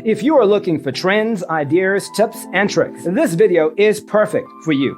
If you are looking for trends, ideas, tips, and tricks, this video is perfect for you.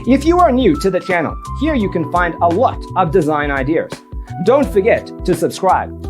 If you are new to the channel, here you can find a lot of design ideas. Don't forget to subscribe.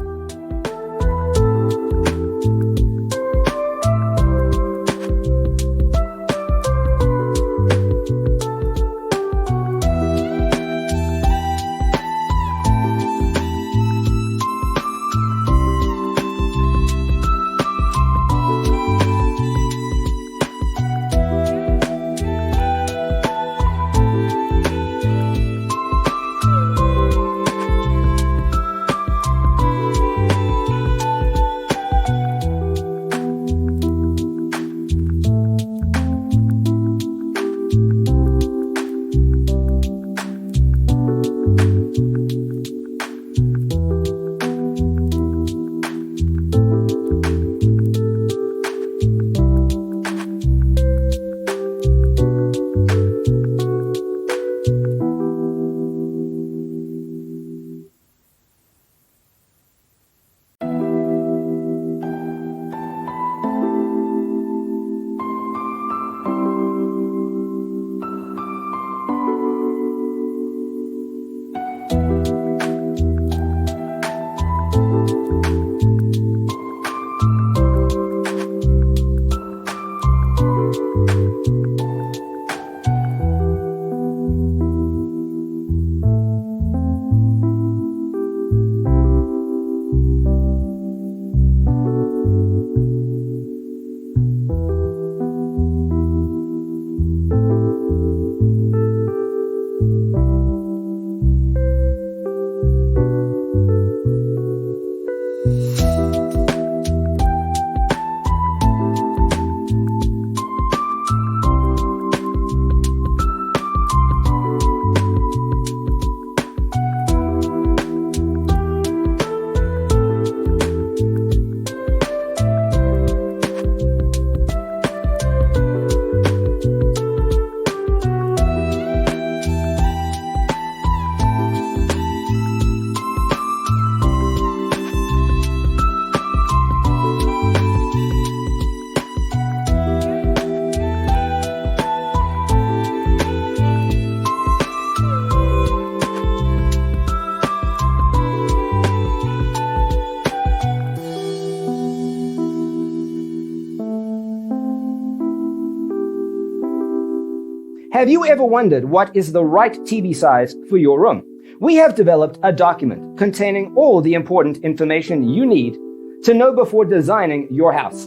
Have you ever wondered what is the right TV size for your room? We have developed a document containing all the important information you need to know before designing your house.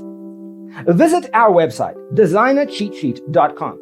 Visit our website, designercheatsheet.com.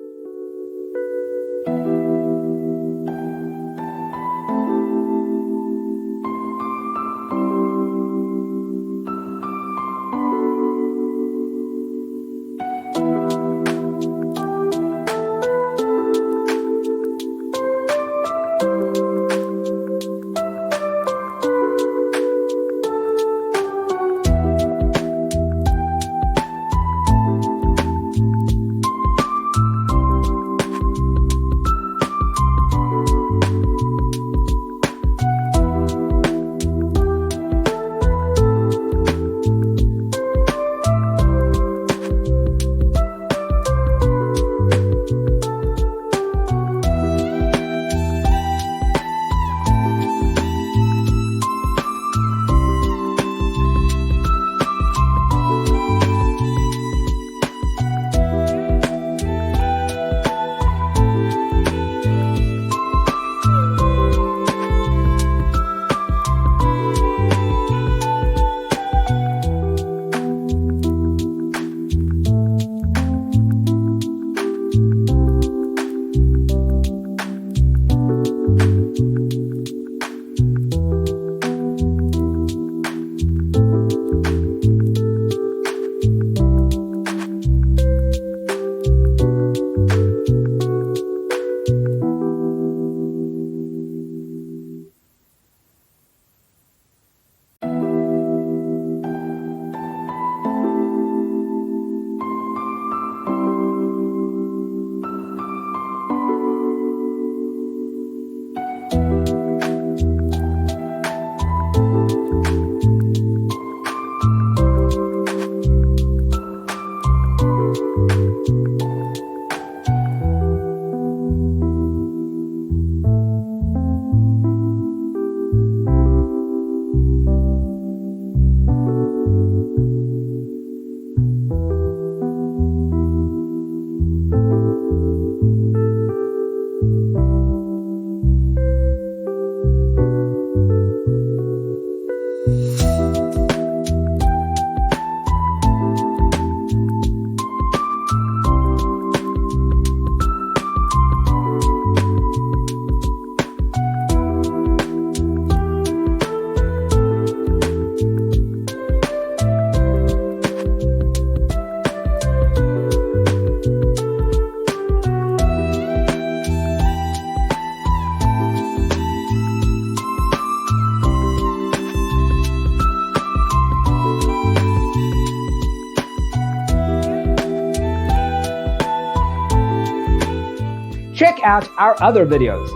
Check out our other videos.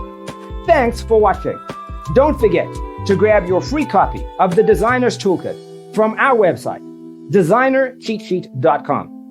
Thanks for watching. Don't forget to grab your free copy of the Designer's Toolkit from our website, designercheatsheet.com.